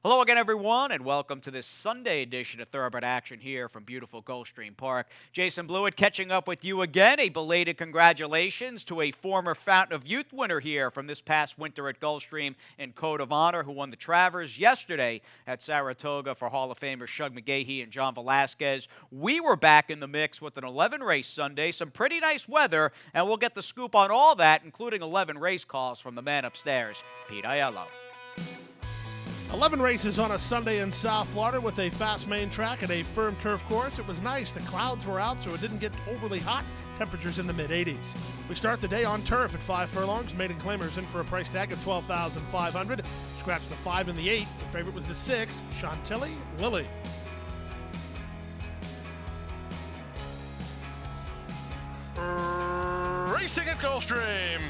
Hello again, everyone, and welcome to this Sunday edition of Thoroughbred Action here from beautiful Gulfstream Park. Jason Blewett catching up with you again. A belated congratulations to a former Fountain of Youth winner here from this past winter at Gulfstream in Code of Honor, who won the Travers yesterday at Saratoga for Hall of Famers Shug McGahee and John Velasquez. We were back in the mix with an 11-race Sunday, some pretty nice weather, and we'll get the scoop on all that, including 11 race calls from the man upstairs, Pete Aiello. 11 races on a Sunday in South Florida with a fast main track and a firm turf course. It was nice. The clouds were out, so it didn't get overly hot. Temperatures in the mid-80s. We start the day on turf at 5 furlongs. Maiden claimers in for a price tag of $12,500. Scratch the 5 and the 8. The favorite was the 6, Chantilly Lily. Racing at Gulfstream.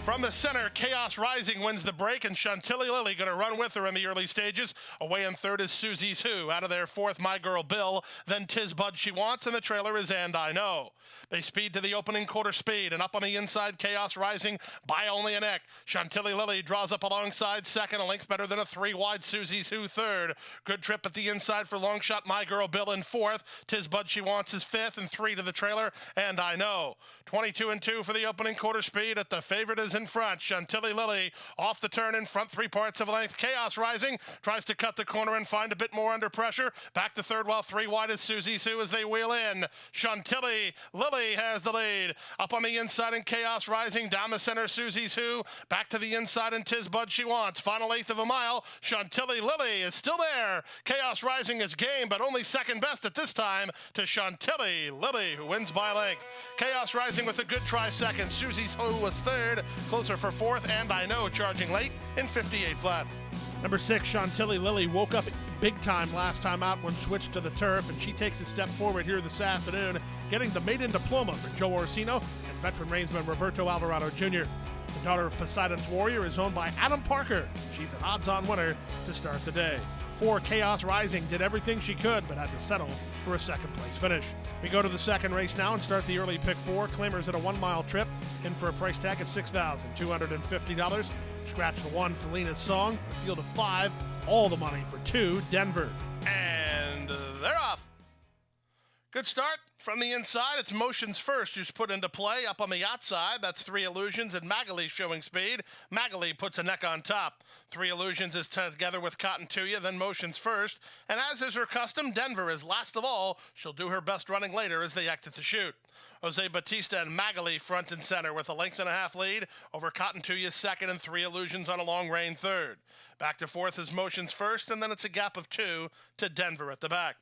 From the center, Chaos Rising wins the break, and Chantilly Lily going to run with her in the early stages. Away in third is Susie's Who. Out of there, fourth, My Girl Bill. Then Tis Bud She Wants, and the trailer is And I Know. They speed to the opening quarter speed, and up on the inside, Chaos Rising by only a neck. Chantilly Lily draws up alongside second, a length better than a 3 wide Susie's Who third. Good trip at the inside for long shot, My Girl Bill in fourth. Tis Bud She Wants is fifth, and 3 to the trailer, And I Know. 22 and 2 for the opening quarter speed. At the favorite is in front. Chantilly Lily off the turn in front, 3 parts of a length. Chaos Rising tries to cut the corner and find a bit more under pressure. Back to third while 3 wide is Susie's Who as they wheel in. Chantilly Lily has the lead. Up on the inside and Chaos Rising. Down the center, Susie's Who. Back to the inside and Tis Bud She Wants. Final eighth of a mile. Chantilly Lily is still there. Chaos Rising is game, but only second best at this time to Chantilly Lily, who wins by length. Chaos Rising with a good try second. Susie's Who was third. Closer for fourth, And I Know charging late in 58 flat. Number 6, Chantilly Lily woke up big time last time out when switched to the turf, and she takes a step forward here this afternoon, getting the maiden diploma for Joe Orsino and veteran reinsman Roberto Alvarado Jr. The daughter of Poseidon's Warrior is owned by Adam Parker. She's an odds-on winner to start the day. 4, Chaos Rising did everything she could, but had to settle for a second-place finish. We go to the second race now and start the early pick 4. Claimers at a 1-mile trip, in for a price tag of $6,250. Scratch the 1, Felina's Song. A field of 5, all the money for 2, Denver. And they're off. Good start. From the inside, it's Motions First who's put into play. Up on the outside, that's 3 Illusions and Magali showing speed. Magali puts a neck on top. 3 Illusions is together with Cotton to You, then Motions First. And as is her custom, Denver is last of all. She'll do her best running later as they exit the chute. Jose Batista and Magali front and center with a length and a half lead over Cotton to You second and 3 Illusions on a long rein third. Back to fourth is Motions First, and then it's a gap of 2 to Denver at the back.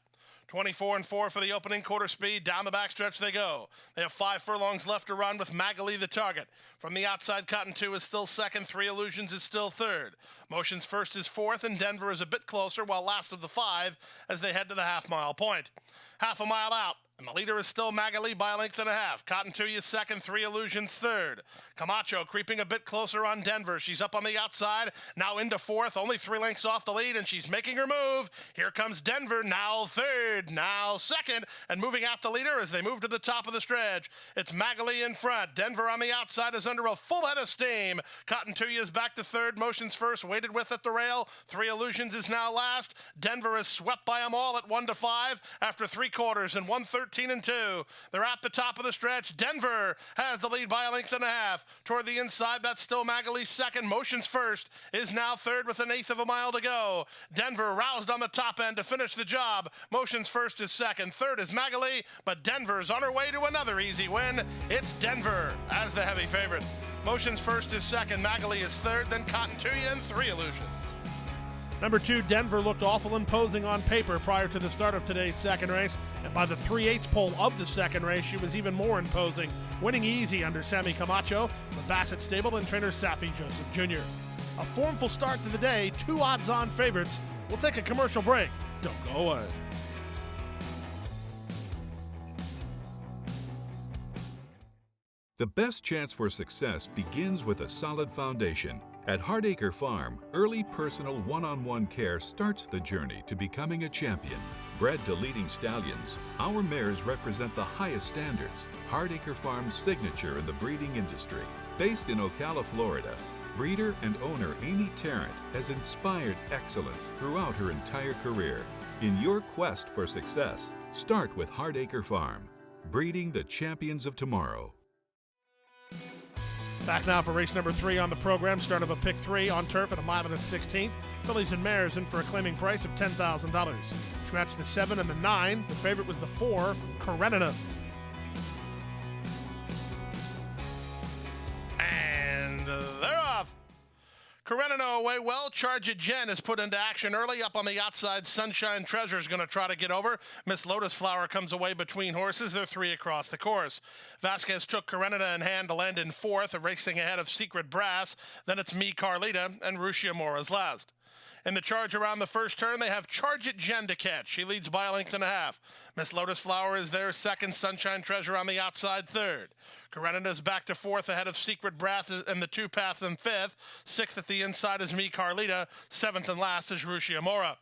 24 and 4 for the opening quarter speed. Down the backstretch they go. They have 5 furlongs left to run with Magali the target. From the outside, Cotton 2 is still second. 3 Illusions is still third. Motions First is fourth, and Denver is a bit closer, while last of the 5 as they head to the half-mile point. Half a mile out, and the leader is still Magali by a length and a half. Cotton to You second, 3 Illusions third. Camacho creeping a bit closer on Denver. She's up on the outside, now into fourth, only 3 lengths off the lead, and she's making her move. Here comes Denver, now third, now second, and moving out the leader as they move to the top of the stretch. It's Magali in front. Denver on the outside is under a full head of steam. Cotton to You is back to third. Motions First, waited with at the rail. 3 Illusions is now last. Denver is swept by them all at 1 to 5 after 3 quarters and 1:13 and 2. They're at the top of the stretch. Denver has the lead by a length and a half. Toward the inside, that's still Magali's second. Motions First is now third with an eighth of a mile to go. Denver roused on the top end to finish the job. Motions First is second. Third is Magali, but Denver's on her way to another easy win. It's Denver as the heavy favorite. Motions First is second. Magali is third. Then Cotton to You and 3 Illusions. Number 2, Denver looked awful imposing on paper prior to the start of today's second race, and by the 3/8 pole of the second race, she was even more imposing, winning easy under Sammy Camacho, the Bassett stable, and trainer Safi Joseph Jr. A formful start to the day, 2 odds-on favorites. We'll take a commercial break. Don't go away. The best chance for success begins with a solid foundation. At Hardacre Farm, early personal one-on-one care starts the journey to becoming a champion. Bred to leading stallions, our mares represent the highest standards. Hardacre Farm's signature in the breeding industry. Based in Ocala, Florida, Breeder and owner Amy Tarrant has inspired excellence throughout her entire career. In your quest for success, start with Hardacre Farm, breeding the champions of tomorrow. Back now for race number 3 on the program. Start of a pick 3 on turf at a mile and a 16th. Fillies and mares in for a claiming price of $10,000. Scratch the 7 and the 9. The favorite was the 4, Karenina. And they're off. Karenina away well. Charge It Jen is put into action early. Up on the outside, Sunshine Treasure is going to try to get over. Miss Lotus Flower comes away between horses. They're 3 across the course. Vasquez took Karenina in hand to land in 4th, racing ahead of Secret Brass. Then it's Me Carlita and Rushia Mora's last. In the charge around the first turn, they have Charge It Jen to catch. She leads by a length and a half. Miss Lotus Flower is there second. Sunshine Treasure on the outside third. Karenina's back to 4th ahead of Secret Brass and the 2-path in 5th. 6th at the inside is Me Carlita. 7th and last is Rushia Mora.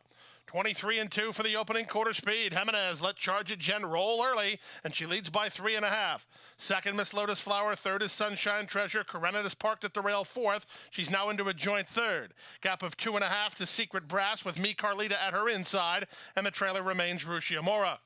23 and 2 for the opening quarter speed. Jimenez let Charge It Jen roll early, and she leads by 3.5. Second, Miss Lotus Flower. Third is Sunshine Treasure. Karenina is parked at the rail 4th. She's now into a joint third. Gap of 2.5 to Secret Brass with Me Carlita at her inside, and the trailer remains Rushia Mora.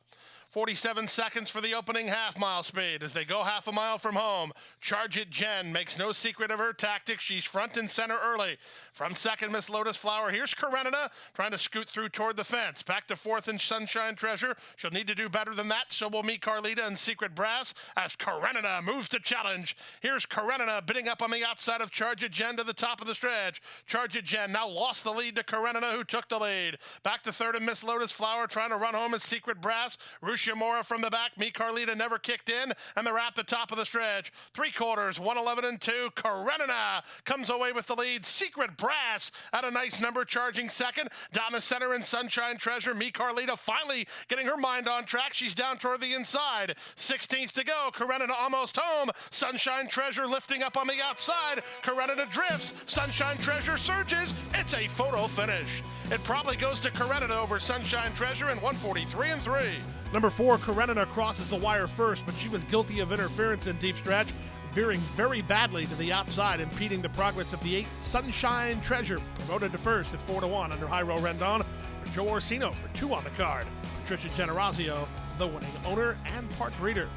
47 seconds for the opening half-mile speed as they go half a mile from home. Charge It Jen makes no secret of her tactics. She's front and center early. From second, Miss Lotus Flower. Here's Karenina trying to scoot through toward the fence. Back to 4th in Sunshine Treasure. She'll need to do better than that. So will Me Carlita and Secret Brass as Karenina moves to challenge. Here's Karenina bidding up on the outside of Charge It Jen to the top of the stretch. Charge It Jen now lost the lead to Karenina, who took the lead. Back to third and Miss Lotus Flower trying to run home as Secret Brass. Rushia Mora from the back. Me Carlita never kicked in, and they're at the top of the stretch. 3/4, 1:11 and 2. Karenina comes away with the lead. Secret Brass at a nice number, charging second. Down the center in Sunshine Treasure. Me Carlita finally getting her mind on track. She's down toward the inside. 16th to go. Karenina almost home. Sunshine Treasure lifting up on the outside. Karenina drifts. Sunshine Treasure surges. It's a photo finish. It probably goes to Karenina over Sunshine Treasure in 1:43 and 3. Number 4, Karenina crosses the wire first, but she was guilty of interference in deep stretch, veering very badly to the outside, impeding the progress of the 8, Sunshine Treasure, promoted to first at 4-1 under Jairo Rendon for Joe Orsino for 2 on the card. Patricia Generazio, the winning owner and part breeder.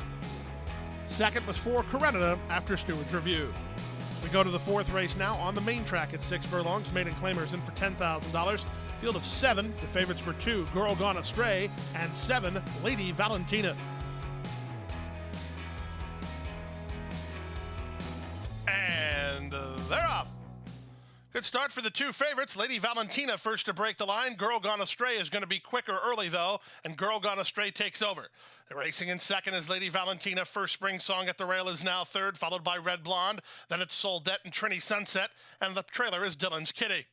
Second was 4, Karenina after Stewart's review. We go to the 4th race now on the main track at 6 furlongs. Maiden claimers in for $10,000. Field of 7. The favorites were 2, Girl Gone Astray, and 7, Lady Valentina. And they're off. Good start for the 2 favorites. Lady Valentina first to break the line. Girl Gone Astray is going to be quicker early, though, and Girl Gone Astray takes over. The racing in second is Lady Valentina. First Spring Song at the rail is now third, followed by Red Blonde. Then it's Soldette and Trini Sunset, and the trailer is Dylan's Kitty.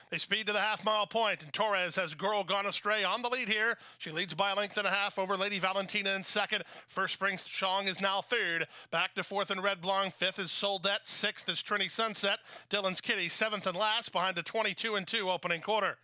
They speed to the half-mile point, and Torres has Girl Gone Astray on the lead here. She leads by a length and a half over Lady Valentina in second. First Spring Song is now third. Back to 4th in Red Blonde. 5th is Soldette. 6th is Trini Sunset. Dylan's Kitty 7th and last behind a 22 and 2 opening quarter.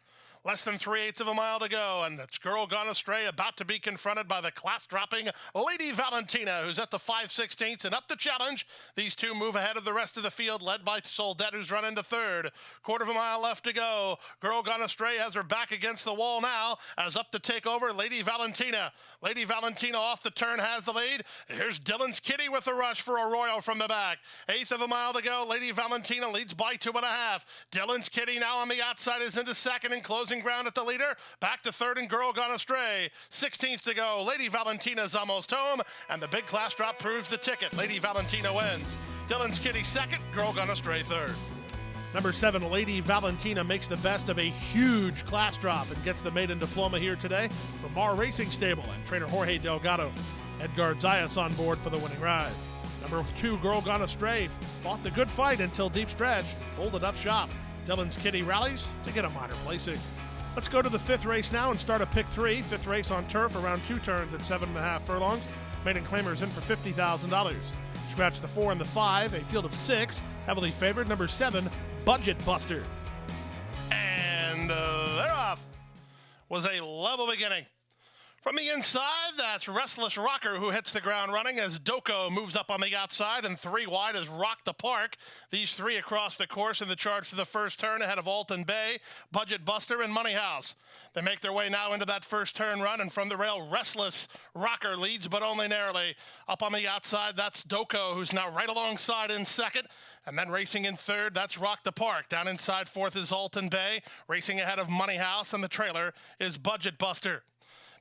Less than 3/8 of a mile to go, and that's Girl Gone Astray about to be confronted by the class-dropping Lady Valentina, who's at the 5/16 and up to challenge. These two move ahead of the rest of the field, led by Soldette, who's run into third. 1/4 of a mile left to go. Girl Gone Astray has her back against the wall now, as up to take over Lady Valentina. Lady Valentina off the turn has the lead. Here's Dylan's Kitty with a rush for Arroyo from the back. 1/8 of a mile to go. Lady Valentina leads by 2.5. Dylan's Kitty now on the outside is into second and closing ground at the leader. Back to third and Girl Gone Astray. 16th to go. Lady Valentina's almost home, and the big class drop proves the ticket. Lady Valentina wins. Dylan's Kitty second, Girl Gone Astray third. Number 7, Lady Valentina makes the best of a huge class drop and gets the maiden diploma here today from Mar Racing Stable and trainer Jorge Delgado. Edgar Zayas on board for the winning ride. Number 2, Girl Gone Astray fought the good fight until deep stretch, folded up shop. Dylan's Kitty rallies to get a minor placing. Let's go to the 5th race now and start a pick 3. 5th race on turf, around 2 turns at 7.5 furlongs. Maiden claimers in for $50,000. Scratch the 4 and the 5, a field of 6. Heavily favored, number 7, Budget Buster. And they're off. Was a level beginning. From the inside, that's Restless Rocker who hits the ground running as Doko moves up on the outside, and 3 wide is Rock the Park. These 3 across the course in the charge for the first turn ahead of Alton Bay, Budget Buster, and Money House. They make their way now into that first turn run, and from the rail, Restless Rocker leads, but only narrowly. Up on the outside, that's Doko, who's now right alongside in second. And then racing in third, that's Rock the Park. Down inside fourth is Alton Bay. Racing ahead of Money House, and the trailer is Budget Buster.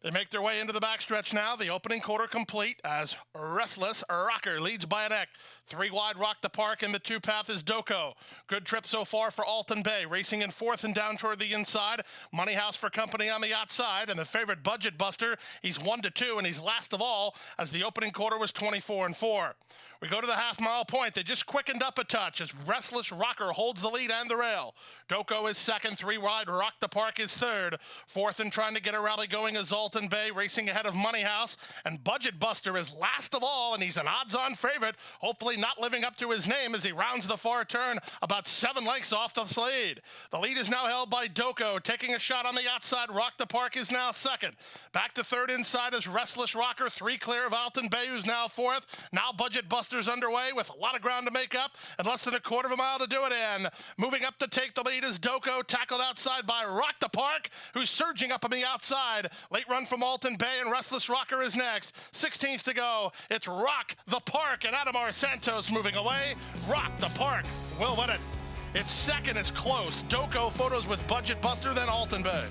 They make their way into the backstretch now. The opening quarter complete as Restless Rocker leads by a neck. 3 wide Rock the Park, and the 2 path is Doko. Good trip so far for Alton Bay. Racing in fourth and down toward the inside. Money House for company on the outside, and the favorite Budget Buster, he's 1-2, and he's last of all as the opening quarter was 24-4. We go to the half-mile point. They just quickened up a touch as Restless Rocker holds the lead and the rail. Doko is second. 3 wide Rock the Park is third. Fourth and trying to get a rally going is Alton Bay, racing ahead of Money House. And Budget Buster is last of all, and he's an odds-on favorite, hopefully not living up to his name as he rounds the far turn about 7 lengths off the lead. The lead is now held by Doko, taking a shot on the outside. Rock the Park is now second. Back to third inside is Restless Rocker, 3 clear of Alton Bay, who's now fourth. Now Budget Buster's underway with a lot of ground to make up and less than a quarter of a mile to do it in. Moving up to take the lead is Doko, tackled outside by Rock the Park, who's surging up on the outside. Late run from Alton Bay, and Restless Rocker is next. 16th to go. It's Rock the Park, and Adamar Santos moving away. Rock the Park will win it. Its second is close. Doko photos with Budget Buster, then Alton Bay.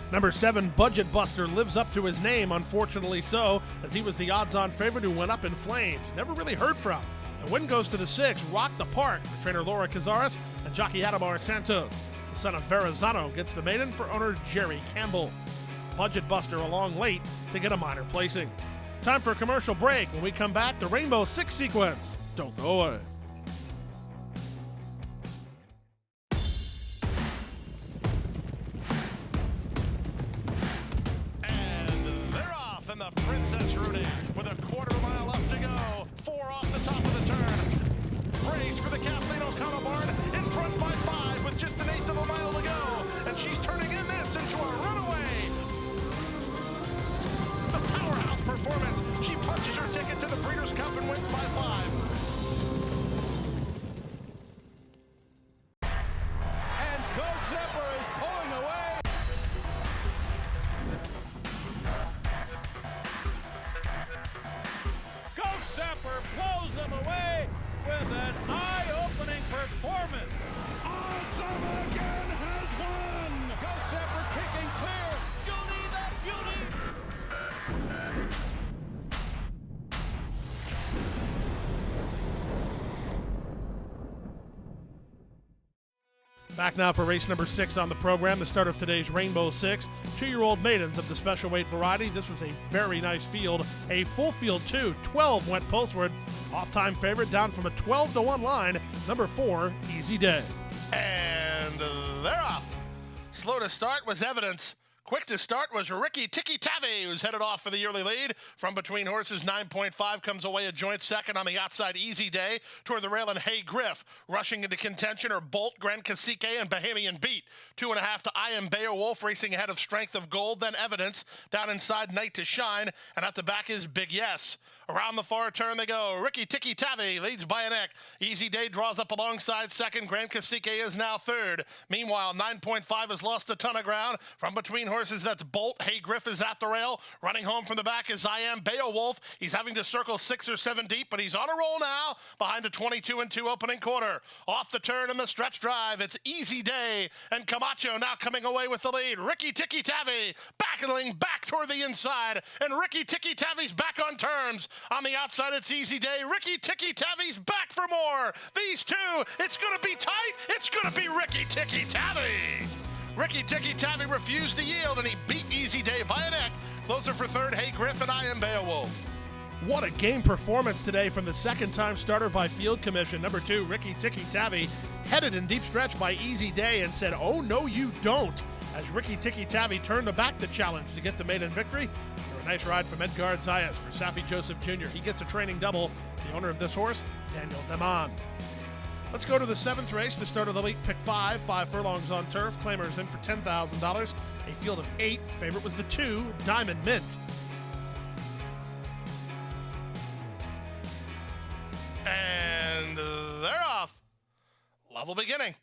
Number 7, Budget Buster, lives up to his name, unfortunately so, as he was the odds-on favorite who went up in flames. Never really heard from. The win goes to the 6, Rock the Park, for trainer Laura Cazares and jockey Adamar Santos. The son of Verrazano gets the maiden for owner Jerry Campbell. Budget Buster along late to get a minor placing. Time for a commercial break. When we come back, the Rainbow 6 sequence. Don't go away. And the Princess Rooney with a quarter mile left to go. 4 off the top of the turn. Brace for the Castellino Counterboard in front by 5 with just an eighth of a mile to go. And she's turning in this into a runaway. The powerhouse performance. She punches her ticket to the Breeders' Cup and wins by 5. And Ghost Zipper is pulling away. Zapper blows them away with an eye-opening performance. Odds again has won. Ghost Zapper kicking clear. Judy the Beauty. Back now for race number 6 on the program, the start of today's Rainbow 6. 2-year-old maidens of the special weight variety. This was a very nice field. A full field, too. 12 went postward. Off-time favorite down from a 12-1 line. Number 4, Easy Day. And they're off. Slow to start was Evidence. Quick to start was Ricky Tiki Tavi, who's headed off for the early lead. From between horses, 9.5 comes away a joint second on the outside. Easy Day toward the rail, and Hey Griff. Rushing into contention are Bolt, Grand Cacique, and Bahamian Beat. 2.5 to I Am Beowulf, racing ahead of Strength of Gold, then Evidence. Down inside, Night to Shine, and at the back is Big Yes. Around the far turn they go. Ricky Tiki Tavi leads by a neck. Easy Day draws up alongside second. Grand Cacique is now third. Meanwhile, 9.5 has lost a ton of ground. From between horses, that's Bolt. Hey Griff is at the rail. Running home from the back is I Am Beowulf. He's having to circle 6 or 7 deep, but he's on a roll now behind a 22-2 opening quarter. Off the turn in the stretch drive, it's Easy Day, and Camacho now coming away with the lead. Ricky Tiki Tavi battling back toward the inside, and Ricky Tiki Tavi's back on terms. On the outside, it's Easy Day. Ricky Tiki Tavi's back for more. These two, it's going to be tight. It's going to be Ricky Tiki Tavi. Ricky Tiki Tavi refused to yield, and he beat Easy Day by a neck. Closer for third, Hey Griff, and I Am Beowulf. What a game performance today from the second-time starter by Field Commission. Number 2, Ricky Tiki Tavi, headed in deep stretch by Easy Day and said, "Oh, no, you don't," as Ricky Tiki Tavi turned to back the challenge to get the maiden victory. A nice ride from Edgar Zayas for Safi Joseph Jr. He gets a training double. The owner of this horse, Daniel Deman. Let's go to the 7th race, the start of the Elite Pick 5, 5 furlongs on turf. Claimers in for $10,000. A field of 8. Favorite was the 2, Diamond Mint. And they're off. Level beginning.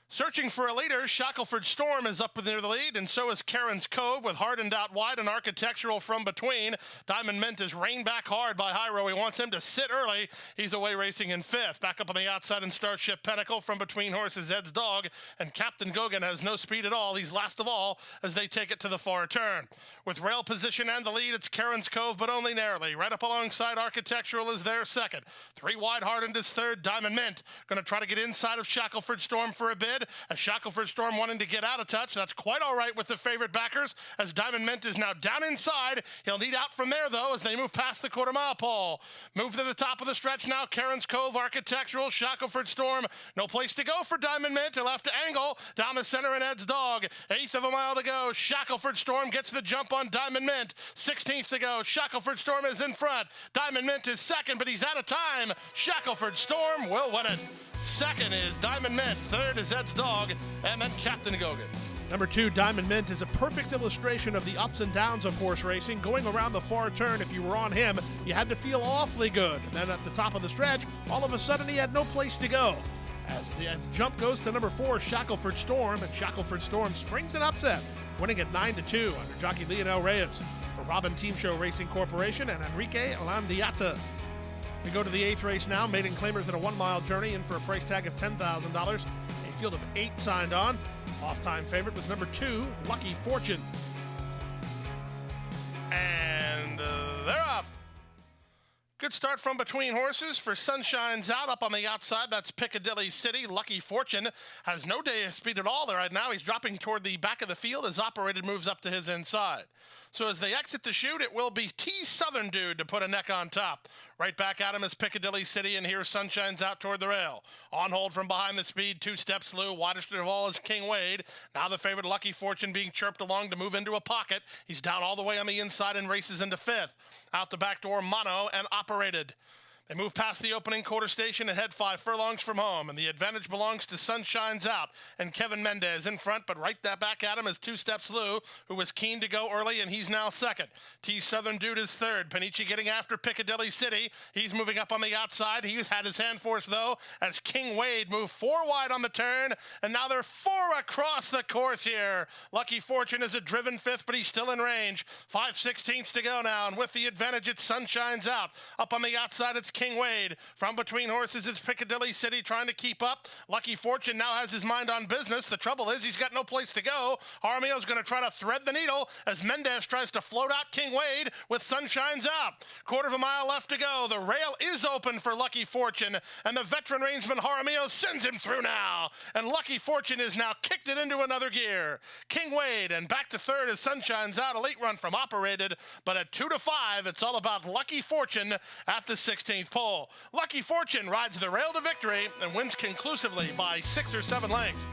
Searching for a leader, Shackelford Storm is up near the lead, and so is Karen's Cove with Hardened out wide and Architectural from between. Diamond Mint is reined back hard by Hyro. He wants him to sit early. He's away racing in 5th. Back up on the outside in Starship Pinnacle from between horses Ed's Dog, and Captain Gogan has no speed at all. He's last of all as they take it to the far turn. With rail position and the lead, it's Karen's Cove, but only narrowly. Right up alongside Architectural is their 2nd. 3 wide, Hardened is 3rd. Diamond Mint going to try to get inside of Shackelford Storm for a bid. As Shackelford Storm wanting to get out of touch. That's quite all right with the favorite backers as Diamond Mint is now down inside. He'll need out from there, though, as they move past the quarter-mile pole. Move to the top of the stretch now. Karen's Cove, Architectural, Shackelford Storm. No place to go for Diamond Mint. He'll have to angle down the center and Ed's Dog. 1/8 of a mile to go. Shackelford Storm gets the jump on Diamond Mint. 16th to go. Shackelford Storm is in front. Diamond Mint is 2nd, but he's out of time. Shackelford Storm will win it. 2nd is Diamond Mint. 3rd is Ed's Dog. And then Captain Gogan. Number 2, Diamond Mint, is a perfect illustration of the ups and downs of horse racing. Going around the far turn, if you were on him, you had to feel awfully good. And then at the top of the stretch, all of a sudden he had no place to go. As the jump goes to number 4, Shackelford Storm, and Shackelford Storm springs an upset, winning at 9-2 under jockey Lionel Reyes for Robin Team Show Racing Corporation and Enrique Landiata. We go to the 8th race now. Maiden Claimers in a 1-mile journey in for a price tag of $10,000. A field of 8 signed on. Off-time favorite was number 2, Lucky Fortune. And they're off. Good start from between horses for Sunshine's Out up on the outside. That's Piccadilly City. Lucky Fortune has no day of speed at all there right now. He's dropping toward the back of the field as Operated moves up to his inside. So as they exit the chute, it will be T Southern Dude to put a neck on top. Right back at him is Piccadilly City, and here's Sunshine's Out toward the rail. On hold from behind the speed, 2 steps Lou. Widest of all is King Wade. Now the favorite Lucky Fortune being chirped along to move into a pocket. He's down all the way on the inside and races into 5th. Out the back door, Mono and Operated. They move past the opening quarter station and head 5 furlongs from home, and the advantage belongs to Sunshine's Out and Kevin Mendez in front, but right that back at him is 2 steps Lou, who was keen to go early, and he's now 2nd. T Southern Dude is 3rd. Panici getting after Piccadilly City. He's moving up on the outside. He's had his hand forced, though, as King Wade moved 4 wide on the turn, and now they're 4 across the course here. Lucky Fortune is a driven 5th, but he's still in range. 5/16 to go now, and with the advantage, it's Sunshine's Out. Up on the outside, it's King Wade. From between horses, it's Piccadilly City trying to keep up. Lucky Fortune now has his mind on business. The trouble is he's got no place to go. Jaramillo's going to try to thread the needle as Mendez tries to float out King Wade with Sunshine's Out. 1/4 mile left to go. The rail is open for Lucky Fortune, and the veteran reinsman Jaramillo sends him through now. And Lucky Fortune is now kicked it into another gear. King Wade, and back to 3rd as Sunshine's Out. A late run from Operated, but at 2-5, it's all about Lucky Fortune at the 16th pole. Lucky Fortune rides the rail to victory and wins conclusively by 6 or 7 lengths.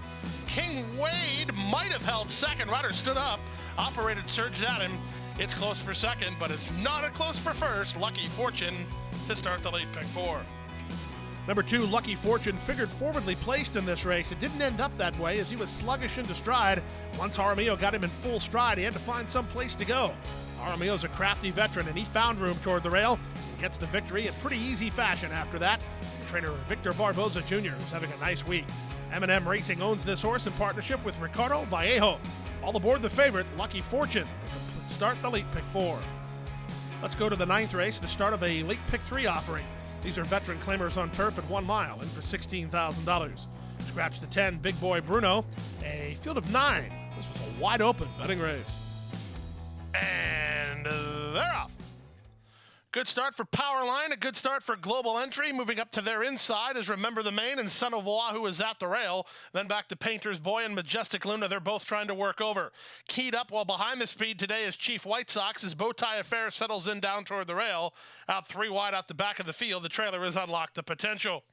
King Wade might have held 2nd. Rider stood up. Operated surged at him. It's close for 2nd, but it's not a close for 1st. Lucky Fortune to start the late pick 4. Number 2, Lucky Fortune, figured forwardly placed in this race. It didn't end up that way as he was sluggish into stride. Once Jaramillo got him in full stride, he had to find some place to go. Jaramillo's a crafty veteran, and he found room toward the rail. He gets the victory in pretty easy fashion after that. Trainer Victor Barboza Jr. is having a nice week. M&M Racing owns this horse in partnership with Ricardo Vallejo. All aboard the favorite, Lucky Fortune, to start the late pick 4. Let's go to the 9th race, the start of a late pick 3 offering. These are veteran claimers on turf at 1 mile, in for $16,000. Scratch the 10, Big Boy Bruno. A field of 9. This was a wide open betting race. And they're off. Good start for Powerline, a good start for Global Entry. Moving up to their inside is Remember the Main and Son of Oahu is at the rail. Then back to Painter's Boy and Majestic Luna. They're both trying to work over. Keyed up while behind the speed today is Chief White Sox as Bowtie Affair settles in down toward the rail. Out 3 wide out the back of the field. The trailer has unlocked the potential.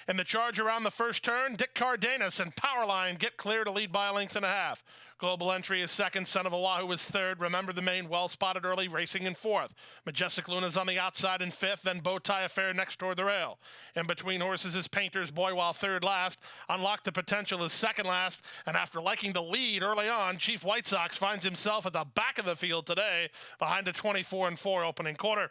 In the charge around the first turn, Dick Cardenas and Powerline get clear to lead by a length and a half. Global Entry is second. Son of Oahu is third. Remember the Main, well spotted early, racing in fourth. Majestic Luna's on the outside in fifth. Then Bowtie Affair next toward the rail. In between horses is Painter's Boy, while third last. Unlock the Potential is second last. And after liking to lead early on, Chief White Sox finds himself at the back of the field today behind a 24-4 opening quarter.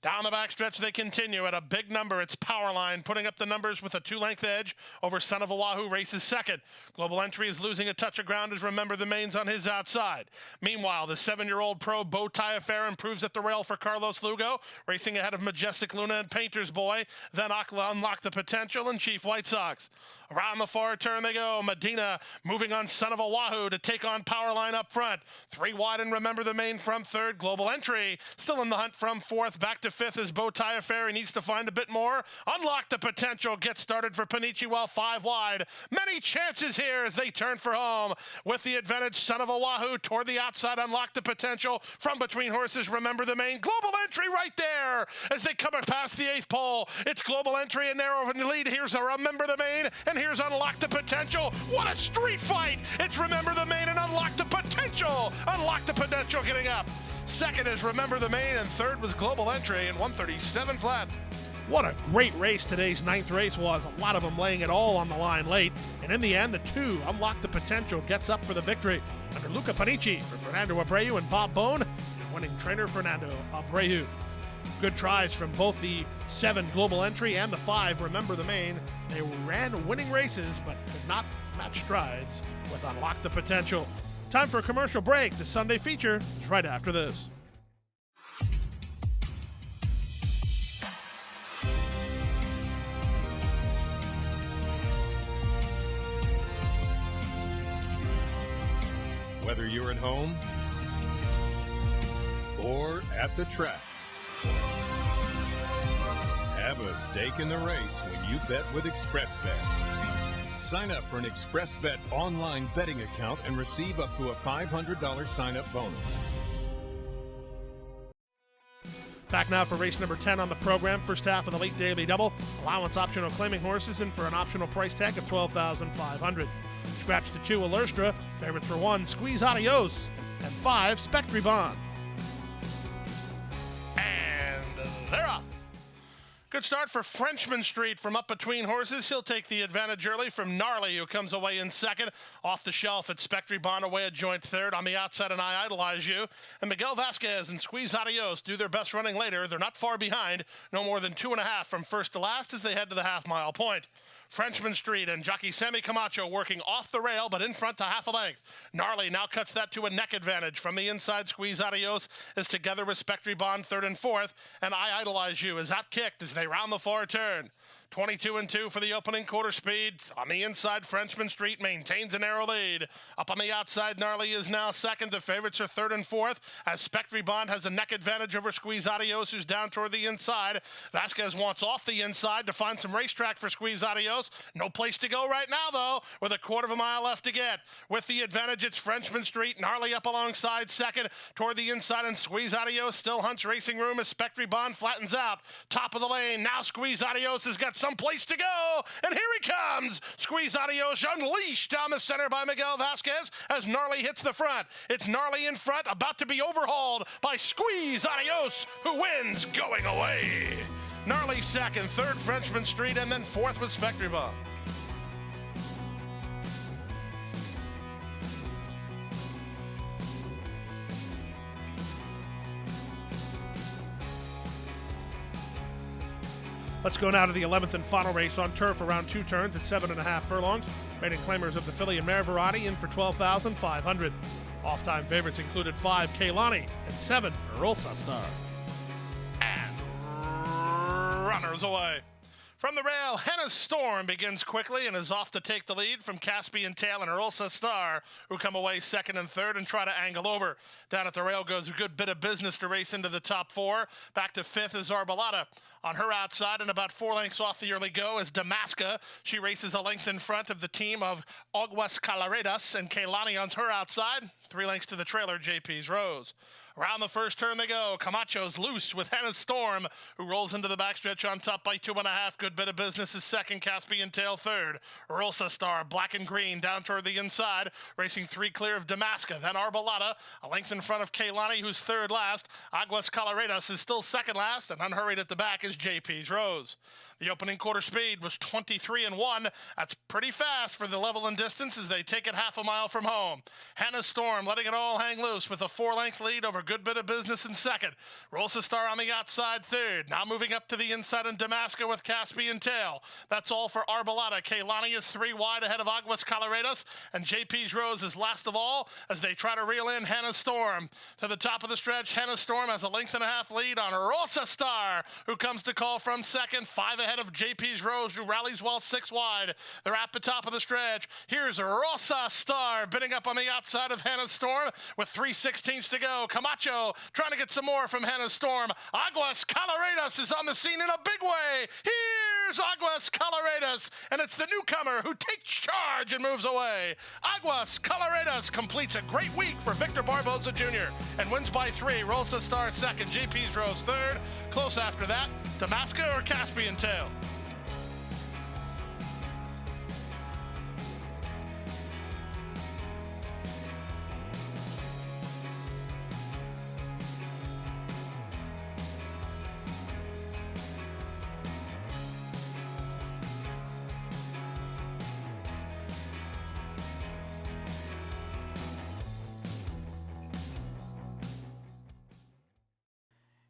Down the backstretch, they continue at a big number. It's Powerline putting up the numbers with a 2-length edge over Son of Oahu, races second. Global Entry is losing a touch of ground as Remember the Main's on his outside. Meanwhile, the 7-year-old pro Bowtie Affair improves at the rail for Carlos Lugo, racing ahead of Majestic Luna and Painter's Boy. Then Unlock the Potential and Chief White Sox. Around the far turn they go. Medina moving on Son of Oahu to take on Powerline up front. 3 wide and Remember the Main from third. Global Entry still in the hunt from fourth. Back to fifth is Bowtie Affair. He needs to find a bit more. Unlock the Potential gets started for Panichi while 5 wide. Many chances here as they turn for home. With the advantage, Son of Oahu toward the outside. Unlock the Potential from between horses. Remember the Main. Global Entry right there as they come past the 8th pole. It's Global Entry and narrow in the lead. Here's a Remember the Main, and here's Unlock the Potential. What a street fight! It's Remember the Main and Unlock the Potential. Unlock the Potential getting up. Second is Remember the Main, and third was Global Entry in 137 flat. What a great race today's 9th race was. A lot of them laying it all on the line late. And in the end, the 2, Unlock the Potential, gets up for the victory under Luca Panichi for Fernando Abreu and Bob Bone, and winning trainer Fernando Abreu. Good tries from both the 7 Global Entry and the 5 Remember the Main. They ran winning races, but could not match strides with Unlock the Potential. Time for a commercial break. The Sunday feature is right after this. Whether you're at home or at the track, have a stake in the race when you bet with ExpressBet. Sign up for an ExpressBet online betting account and receive up to a $500 sign-up bonus. Back now for race number 10 on the program. First half of the late daily double. Allowance optional claiming horses in for an optional price tag of $12,500. Scratch the 2 Alustra. Favorites for 1 Squeeze Adios and 5 Spectre Bond. And they're off. Good start for Frenchman Street from up between horses. He'll take the advantage early from Gnarly, who comes away in second. Off the shelf at Spectre Bond away at joint third. On the outside, and I Idolize You. And Miguel Vasquez and Squeeze Adios do their best running later. They're not far behind. No more than 2.5 from first to last as they head to the half-mile point. Frenchman Street and jockey Sammy Camacho working off the rail, but in front to half a length. Gnarly now cuts that to a neck advantage. From the inside, Squeeze Adios is together with Spectre Bond third and fourth, and I Idolize You is out-kicked as they round the far turn. 22-2 for the opening quarter speed. On the inside, Frenchman Street maintains a narrow lead. Up on the outside, Gnarly is now second. The favorites are third and fourth, as Spectre Bond has a neck advantage over Squeeze Adios, who's down toward the inside. Vasquez wants off the inside to find some racetrack for Squeeze Adios. No place to go right now, though, with a 1/4 mile left to get. With the advantage, it's Frenchman Street. Gnarly up alongside second toward the inside, and Squeeze Adios still hunts racing room as Spectre Bond flattens out. Top of the lane, now Squeeze Adios has got some place to go, and here he comes. Squeeze Adios unleashed down the center by Miguel Vasquez as Gnarly hits the front. It's Gnarly in front, about to be overhauled by Squeeze Adios, who wins going away. Gnarly second, third Frenchman Street, and then fourth with Spectre Bond. Let's go now to the 11th and final race on turf around 2 turns at 7.5 furlongs. Maiden claimers of the filly and mare variety in for $12,500. Off-time favorites included 5 Kaylani and 7 Urulsa Star. And runners away. From the rail, Henna's Storm begins quickly and is off to take the lead from Caspian Tail and Urulsa Star, who come away second and third and try to angle over. Down at the rail goes a good bit of business to race into the top 4. Back to fifth is Arbolata. On her outside and about 4 lengths off the early go is Damasca. She races a length in front of the team of Aguas Calaredas, and Kaylani on her outside. 3 lengths to the trailer, JP's Rose. Around the first turn they go. Camacho's loose with Hannah Storm, who rolls into the backstretch on top by 2.5. Good bit of business is second. Caspian Tail third. Rosa Star, black and green, down toward the inside, racing 3 clear of Damasca. Then Arbolata, a length in front of Kaylani, who's third last. Aguas Coloradas is still second last, and unhurried at the back is JP's Rose. The opening quarter speed was 23-1. That's pretty fast for the level and distance as they take it half a mile from home. Hannah Storm letting it all hang loose with a 4-length lead over Good Bit of Business in second. Rosa Star on the outside third. Now moving up to the inside in Damasca with Caspian Tail. That's all for Arbolata. Kaylani is 3 wide ahead of Aguas Coloradas, and JP's Rose is last of all as they try to reel in Hannah Storm. To the top of the stretch, Hannah Storm has a 1.5 length lead on Rosa Star, who comes to call from second, 5 ahead of JP's Rose, who rallies well 6 wide. They're at the top of the stretch. Here's Rosa Star bidding up on the outside of Hannah Storm with 3/16 to go. Camacho trying to get some more from Hannah Storm. Aguas Coloradas is on the scene in a big way. Here's Aguas Coloradas, and it's the newcomer who takes charge and moves away. Aguas Coloradas completes a great week for Victor Barboza Jr. and wins by 3. Rosa Star second, JP's Rose third. Close after that, Damasca or Caspian Tail.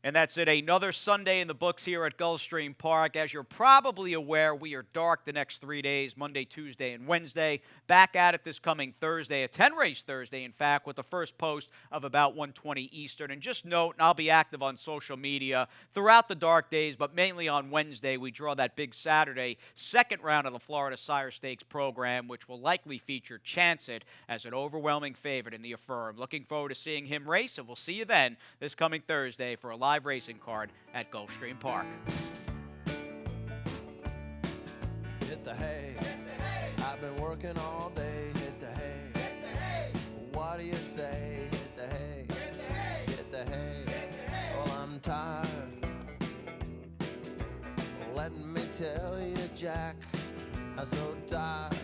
And that's it. Another Sunday in the books here at Gulfstream Park. As you're probably aware, we are dark the next 3 days, Monday, Tuesday, and Wednesday. Back at it this coming Thursday, a 10-race Thursday, in fact, with the first post of about 1:20 Eastern. And just note, and I'll be active on social media throughout the dark days, but mainly on Wednesday, we draw that big Saturday second round of the Florida Sire Stakes program, which will likely feature Chance It as an overwhelming favorite in the Affirm. Looking forward to seeing him race, and we'll see you then this coming Thursday for a live racing card at Gulfstream Park. Hit the hay. I've been working all day. Hit the hay. What do you say? Hit the hay. Hit the hay. Well, I'm tired. Let me tell you, Jack, I'm so tired.